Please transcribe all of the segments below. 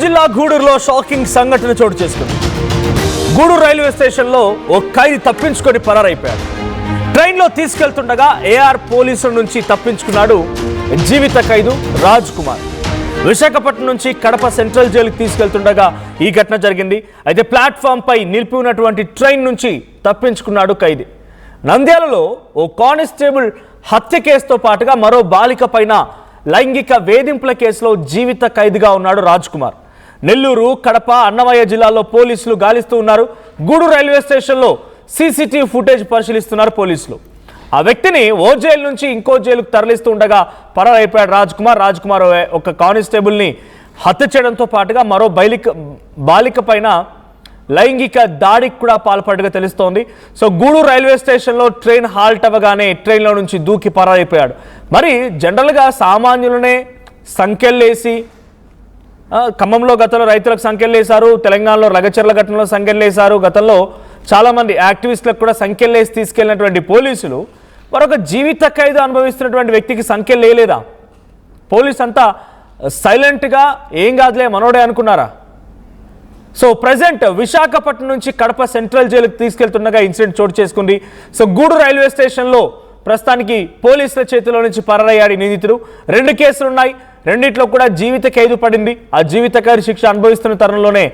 జిల్లా గూడూరులో షాకింగ్ సంఘటన చోటు చేసుకుంది. గూడూరు రైల్వే స్టేషన్లో ఓ ఖైదీ తప్పించుకొని పరారైపోయాడు. ట్రైన్లో తీసుకెళ్తుండగా ఏఆర్ పోలీసుల నుంచి తప్పించుకున్నాడు జీవిత ఖైదు రాజ్ కుమార్. విశాఖపట్నం నుంచి కడప సెంట్రల్ జైలుకి తీసుకెళ్తుండగా ఈ ఘటన జరిగింది. అయితే ప్లాట్ఫామ్ పై నిలిపి ఉన్నటువంటి ట్రైన్ నుంచి తప్పించుకున్నాడు ఖైదీ. నంద్యాలలో ఓ కానిస్టేబుల్ హత్య కేసుతో పాటుగా మరో బాలిక పైన లైంగిక వేధింపుల కేసులో జీవిత ఖైదీగా ఉన్నాడు రాజ్ కుమార్. నెల్లూరు, కడప, అన్నమయ్య జిల్లాల్లో పోలీసులు గాలిస్తూ ఉన్నారు. గూడూరు రైల్వే స్టేషన్లో సీసీటీవీ ఫుటేజ్ పరిశీలిస్తున్నారు పోలీసులు. ఆ వ్యక్తిని ఓ జైలు నుంచి ఇంకో జైలుకు తరలిస్తూ ఉండగా పరారైపోయాడు రాజ్ కుమార్. రాజ్ కుమార్ ఒక కానిస్టేబుల్ని హత్య చేయడంతో పాటుగా మరో బాలిక పైన లైంగిక దాడికి కూడా పాల్పడగా తెలుస్తోంది. సో గూడూరు రైల్వే స్టేషన్లో ట్రైన్ హాల్ట్ అవ్వగానే ట్రైన్లో నుంచి దూకి పరారైపోయాడు. మరి జనరల్గా సామాన్యులనే సంఖ్యలేసి, ఖమ్మంలో గతంలో రైతులకు సంఖ్యలేశారు, తెలంగాణలో రగచర్ల ఘటనలో సంఖ్యలేశారు, గతంలో చాలామంది యాక్టివిస్టులకు కూడా సంఖ్యలేసి తీసుకెళ్ళినటువంటి పోలీసులు మరొక జీవిత ఖైదు అనుభవిస్తున్నటువంటి వ్యక్తికి సంఖ్యలు లేలేదా? పోలీసు అంతా సైలెంట్గా ఏం కాదులే మనోడే అనుకున్నారా? సో ప్రజెంట్ విశాఖపట్నం నుంచి కడప సెంట్రల్ జైలుకి తీసుకెళ్తుండగా ఇన్సిడెంట్ చోటు చేసుకుంది. సో గూడూరు రైల్వే స్టేషన్లో ప్రస్తుతానికి పోలీసుల చేతిలో నుంచి పరారయ్యాడు నిందితుడు. 2 కేసులు ఉన్నాయి, రెండిట్లో కూడా జీవిత ఖైదు పడింది. ఆ జీవిత ఖైదు శిక్ష అనుభవిస్తున్న తరుణంలోనే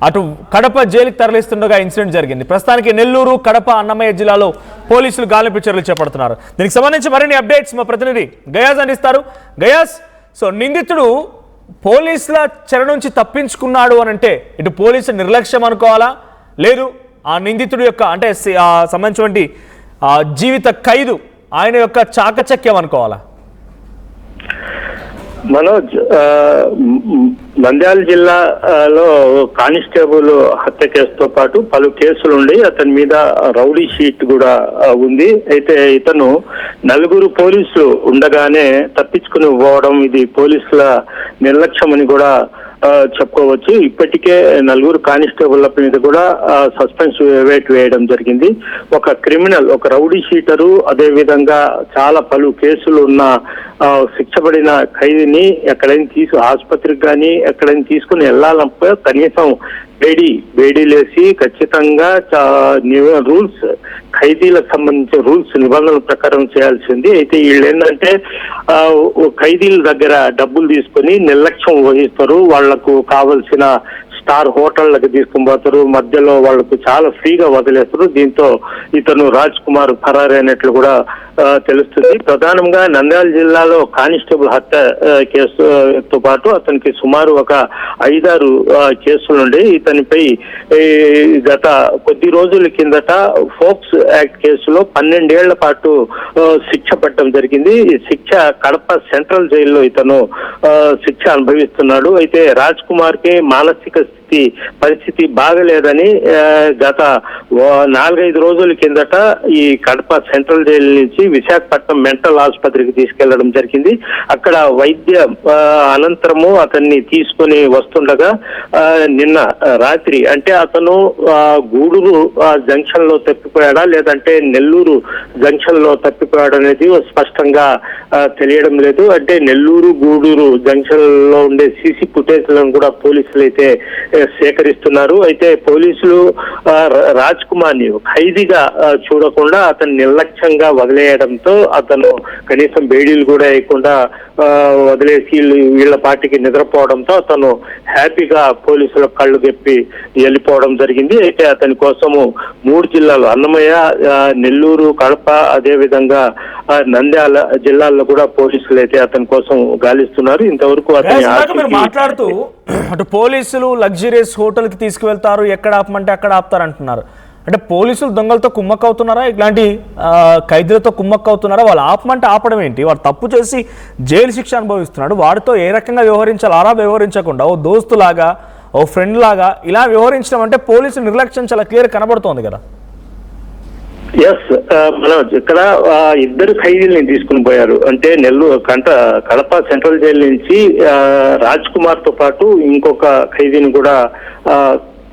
అటు కడప జైలుకి తరలిస్తుండగా ఇన్సిడెంట్ జరిగింది. ప్రస్తుతానికి నెల్లూరు, కడప, అన్నమయ్య జిల్లాలో పోలీసులు గాలింపు చర్యలు చేపడుతున్నారు. దీనికి సంబంధించి మరిన్ని అప్డేట్స్ మా ప్రతినిధి గయాజ్ అందిస్తారు. గయాజ్, సో నిందితుడు పోలీసుల చెర నుంచి తప్పించుకున్నాడు అని అంటే ఇటు పోలీసు నిర్లక్ష్యం అనుకోవాలా, లేదు ఆ నిందితుడి యొక్క అంటే సంబంధించినటువంటి జీవిత ఖైదు ఆయన యొక్క చాకచక్యం అనుకోవాలా? మనోజ్, నంద్యాల జిల్లాలో కానిస్టేబుల్ హత్య కేసుతో పాటు పలు కేసులు ఉండి అతని మీద రౌడీ షీట్ కూడా ఉంది. అయితే ఇతను 4 పోలీసులు ఉండగానే తప్పించుకుని పోవడం ఇది పోలీసుల నిర్లక్ష్యం అని కూడా చెప్పుకోవచ్చు. ఇప్పటికే 4 కానిస్టేబుల్ల మీద కూడా సస్పెన్స్ వేయడం జరిగింది. ఒక క్రిమినల్, ఒక రౌడీ షీటరు, అదే విధంగా చాలా పలు కేసులు ఉన్న శిక్ష పడిన ఖైదీని ఎక్కడైనా ఆసుపత్రికి కానీ ఎక్కడైనా తీసుకుని వెళ్ళాలంటే కనీసం వేడీలేసి ఖచ్చితంగా రూల్స్, ఖైదీలకు సంబంధించిన రూల్స్ నిబంధనల ప్రకారం చేయాల్సింది. అయితే వీళ్ళు ఏంటంటే ఖైదీల దగ్గర డబ్బులు తీసుకొని నిర్లక్ష్యం వహిస్తారు. వాళ్లకు కావలసిన స్టార్ హోటళ్లకు తీసుకుని పోతారు, మధ్యలో వాళ్లకు చాలా ఫ్రీగా వదిలేస్తారు. దీంతో ఇతను రాజ్ కుమార్ పరారైనట్లు కూడా తెలుస్తుంది. ప్రధానంగా నంద్యాల జిల్లాలో కానిస్టేబుల్ హత్య కేసుతో పాటు అతనికి సుమారు ఒక 5-6 కేసులుండి ఇతనిపై గత కొద్ది రోజుల కిందట ఫోక్స్ యాక్ట్ కేసులో 12 ఏళ్ల పాటు శిక్ష పడటం జరిగింది. ఈ శిక్ష కడప సెంట్రల్ జైల్లో ఇతను శిక్ష అనుభవిస్తున్నాడు. అయితే రాజ్ కుమార్ కి మానసిక పరిస్థితి బాగలేదని గత 4-5 రోజుల కిందట ఈ కడప సెంట్రల్ జైలు నుంచి విశాఖపట్నం మెంటల్ ఆసుపత్రికి తీసుకెళ్లడం జరిగింది. అక్కడ వైద్య అనంతరము అతన్ని తీసుకుని వస్తుండగా నిన్న రాత్రి, అంటే అతను గూడూరు జంక్షన్ లో తప్పిపోయాడా లేదంటే నెల్లూరు జంక్షన్ లో తప్పిపోయాడు అనేది స్పష్టంగా తెలియడం లేదు. అంటే నెల్లూరు, గూడూరు జంక్షన్ లో ఉండే సీసీ ఫుటేజ్ లను కూడా పోలీసులు అయితే సేకరిస్తున్నారు. అయితే పోలీసులు రాజ్ కుమార్ ని ఖైదీగా చూడకుండా అతను నిర్లక్ష్యంగా వదిలేయడంతో అతను కనీసం బేడీలు కూడా వేయకుండా వదిలేసి వీళ్ళ పార్టీకి నిద్రపోవడంతో అతను హ్యాపీగా పోలీసుల కళ్ళు గెప్పి వెళ్ళిపోవడం జరిగింది. అయితే అతని కోసము 3 జిల్లాలు, అన్నమయ్య, నెల్లూరు, కడప, అదే విధంగా నంద్యాల జిల్లాల్లో కూడా పోలీసులు అయితే అతని కోసం గాలిస్తున్నారు. ఇంతవరకు అతని మాట్లాడుతూ అటు పోలీసులు లగ్జరీస్ హోటల్ కి తీసుకువెళ్తారు, ఎక్కడ ఆపమంటే అక్కడ ఆపుతారు అంటున్నారు. అంటే పోలీసులు దొంగలతో కుమ్మక్కవుతున్నారా, ఇట్లాంటి ఖైదీలతో కుమ్మక్కవుతున్నారా? వాళ్ళు ఆపమంటే ఆపడం ఏంటి? వాడు తప్పు చేసి జైలు శిక్ష అనుభవిస్తున్నాడు, వాడితో ఏ రకంగా వ్యవహరించాలి అలా వ్యవహరించకుండా ఓ దోస్తులాగా, ఓ ఫ్రెండ్ లాగా ఇలా వ్యవహరించడం అంటే పోలీసు నిర్లక్ష్యం చాలా క్లియర్ కనబడుతోంది కదా. ఎస్ మనోజ్, ఇక్కడ 2 ఖైదీలని తీసుకుని పోయారు. అంటే కడప సెంట్రల్ జైలు నుంచి రాజ్ కుమార్ తో పాటు ఇంకొక ఖైదీని కూడా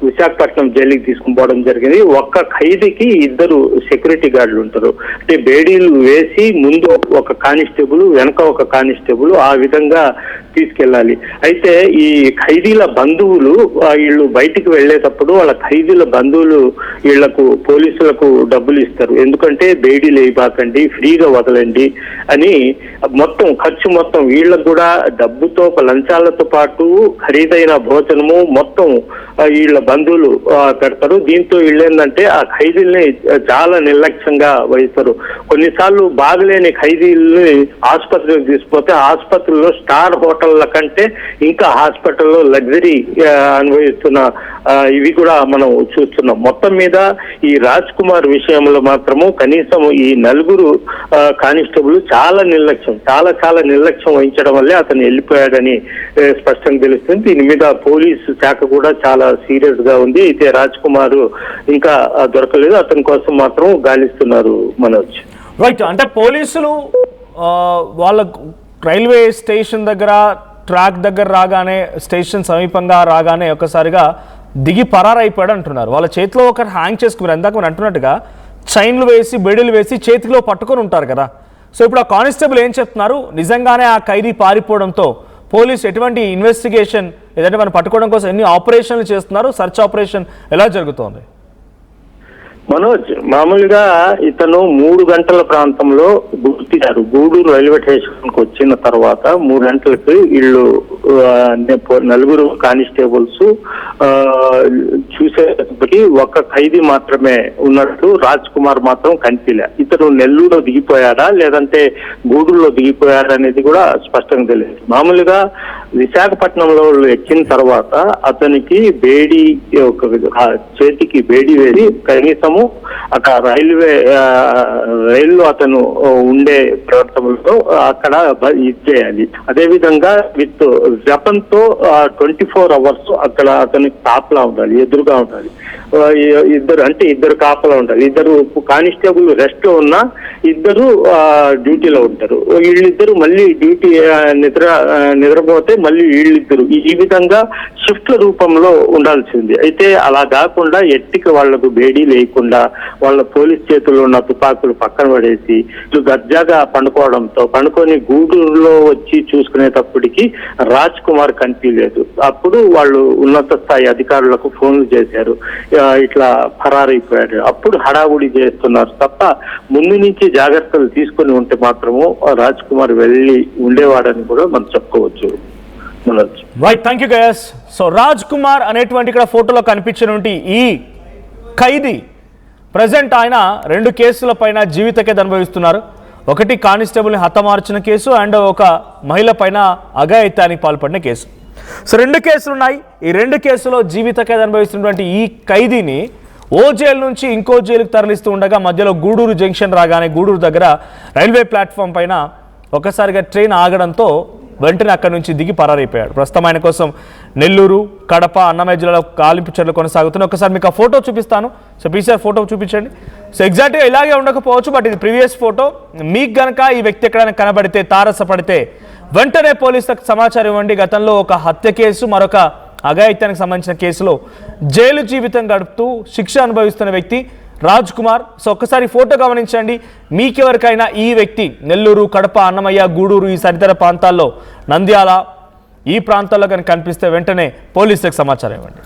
విశాఖపట్నం జైలుకి తీసుకుని పోవడం జరిగింది. ఒక్క ఖైదీకి 2 సెక్యూరిటీ గార్డులు ఉంటారు. అంటే బేడీలు వేసి ముందు ఒక కానిస్టేబుల్, వెనక ఒక కానిస్టేబుల్, ఆ విధంగా తీసుకెళ్ళాలి. అయితే ఈ ఖైదీల బంధువులు వీళ్ళు బయటికి వెళ్ళేటప్పుడు వాళ్ళ ఖైదీల బంధువులు వీళ్లకు పోలీసులకు డబ్బులు ఇస్తారు. ఎందుకంటే బేడీ లేబాకండి, ఫ్రీగా వదలండి అని మొత్తం ఖర్చు మొత్తం వీళ్ళకు కూడా డబ్బుతో లంచాలతో పాటు ఖరీదైన భోజనము మొత్తం వీళ్ళ బంధువులు పెడతారు. దీంతో వీళ్ళు ఏంటంటే ఆ ఖైదీల్ని చాలా నిర్లక్ష్యంగా వహిస్తారు. కొన్నిసార్లు బాగలేని ఖైదీల్ని ఆసుపత్రికి తీసుకుపోతే ఆసుపత్రిలో స్టార్ హోటళ్ల కంటే ఇంకా హాస్పిటల్లో లగ్జరీ అనుభవిస్తున్న ఇవి కూడా మనం చూస్తున్నాం. మొత్తం మీద ఈ రాజ్ కుమార్ విషయంలో మాత్రము కనీసం ఈ నలుగురు కానిస్టేబుల్ చాలా నిర్లక్ష్యం వహించడం వల్లే అతను వెళ్ళిపోయాడని స్పష్టంగా తెలుస్తుంది. దీని మీద పోలీసు శాఖ కూడా చాలా సీరియస్ గా ఉంది. అయితే రాజ్ కుమార్ ఇంకా దొరకలేదు, అతని కోసం మాత్రం గాలిస్తున్నారు మనోజ్. రైట్, అంటే పోలీసులు వాళ్ళ రైల్వే స్టేషన్ దగ్గర ట్రాక్ దగ్గర రాగానే, స్టేషన్ సమీపంగా రాగానే ఒక్కసారిగా దిగి పరారైపోయాడు అంటున్నారు. వాళ్ళ చేతిలో ఒకరు హ్యాంగ్ చేసుకున్నారు. ఇందాక మీరు అంటున్నట్టుగా చైన్లు వేసి బెడీలు వేసి చేతిలో పట్టుకొని ఉంటారు కదా. సో ఇప్పుడు ఆ కానిస్టేబుల్ ఏం చెప్తున్నారు, నిజంగానే ఆ ఖైదీ పారిపోవడంతో పోలీసు ఎటువంటి ఇన్వెస్టిగేషన్ ఏదంటే మనం పట్టుకోవడం కోసం ఎన్ని ఆపరేషన్లు చేస్తున్నారు, సర్చ్ ఆపరేషన్ ఎలా జరుగుతోంది? మనోజ్, మామూలుగా ఇతను 3 గంటల ప్రాంతంలో గుర్తించారు. గూడూరు రైల్వే స్టేషన్ కు వచ్చిన తర్వాత 3 గంటలకు వీళ్ళు నలుగురు కానిస్టేబుల్స్ చూసేటప్పటికి ఒక ఖైదీ మాత్రమే ఉన్నట్టు రాజ్ కుమార్ మాత్రం కనిపించలే. ఇతను నెల్లూరులో దిగిపోయాడా లేదంటే గూడూరులో దిగిపోయాడా అనేది కూడా స్పష్టంగా తెలియదు. మామూలుగా విశాఖపట్నంలో ఎక్కిన తర్వాత అతనికి బేడీ చేతికి బేడీ వేసి కనీసము అక్కడ రైల్లో అతను ఉండే ప్రాంతంలో అక్కడ ఇచ్చేయాలి. అదేవిధంగా విత్ వెపన్ తో 24 hours అక్కడ అతనికి కాపలా ఉండాలి, ఎదురుగా ఉండాలి. ఇద్దరు కాపలా ఉండాలి. ఇద్దరు కానిస్టేబుల్ రెస్ట్ లో ఉన్నా ఇద్దరు డ్యూటీలో ఉంటారు. వీళ్ళిద్దరు మళ్ళీ డ్యూటీ నిద్రపోతే మళ్ళీ వీళ్ళిద్దరు ఈ విధంగా షిఫ్ట్ల రూపంలో ఉండాల్సింది. అయితే అలా కాకుండా ఎట్టికి వాళ్లకు బేడీ లేకుండా వాళ్ళ పోలీస్ చేతుల్లో ఉన్న తుపాకులు పక్కన పడేసి దర్జాగా పండుకొని గూడూరులో వచ్చి చూసుకునేటప్పటికి రాజ్ కుమార్ కనిపించలేదు. అప్పుడు వాళ్ళు ఉన్నత స్థాయి అధికారులకు ఫోన్లు చేశారు, ఇట్లా ఫరారైపోయాడు. అప్పుడు హడావుడి చేస్తున్నారు తప్ప ముందు నుంచి జాగ్రత్తలు తీసుకుని ఉంటే మాత్రము రాజ్ కుమార్ వెళ్ళి ఉండేవాడని కూడా మనం చెప్పుకోవచ్చు. Right, thank you Gaius. So Raj Kumar అనేటువంటి ఇక్కడ ఫోటోలో కనిపించినటువంటి ఈ ఖైదీ ప్రజెంట్ ఆయన 2 కేసుల పైన జీవిత ఖైదు అనుభవిస్తున్నారు. ఒకటి కానిస్టేబుల్ని హతమార్చిన కేసు అండ్ ఒక మహిళ పైన అఘాయిత్యానికి పాల్పడిన కేసు. సో 2 కేసులు ఉన్నాయి. ఈ 2 కేసులో జీవిత ఖైదు అనుభవిస్తున్నటువంటి ఈ ఖైదీని ఓ జైలు నుంచి ఇంకో జైలుకు తరలిస్తూ ఉండగా మధ్యలో గూడూరు జంక్షన్ రాగానే గూడూరు దగ్గర రైల్వే ప్లాట్ఫామ్ పైన ఒకసారిగా ట్రైన్ ఆగడంతో వెంటనే అక్కడి నుంచి దిగి పరారైపోయాడు. ప్రస్తుతం ఆయన కోసం నెల్లూరు, కడప, అన్నమయ్య జిల్లాలో గాలింపు చర్యలు కొనసాగుతున్నాయి. ఒకసారి మీకు ఆ ఫోటో చూపిస్తాను. సో పీసీఆర్ ఫోటో చూపించండి. సో ఎగ్జాక్ట్గా ఇలాగే ఉండకపోవచ్చు, బట్ ఇది ప్రీవియస్ ఫోటో. మీకు గనక ఈ వ్యక్తి ఎక్కడైనా కనబడితే, తారసపడితే వెంటనే పోలీసులకు సమాచారం ఇవ్వండి. గతంలో ఒక హత్య కేసు, మరొక అఘాయిత్యానికి సంబంధించిన కేసులో జైలు జీవితం గడుపుతూ శిక్ష అనుభవిస్తున్న వ్యక్తి రాజ్ కుమార్. సో ఒక్కసారి ఫోటో గమనించండి. మీకెవరికైనా ఈ వ్యక్తి నెల్లూరు, కడప, అన్నమయ్య, గూడూరు ఈ సరితర ప్రాంతాల్లో, నంద్యాల ఈ ప్రాంతాల్లో కనుక కనిపిస్తే వెంటనే పోలీసులకు సమాచారం ఇవ్వండి.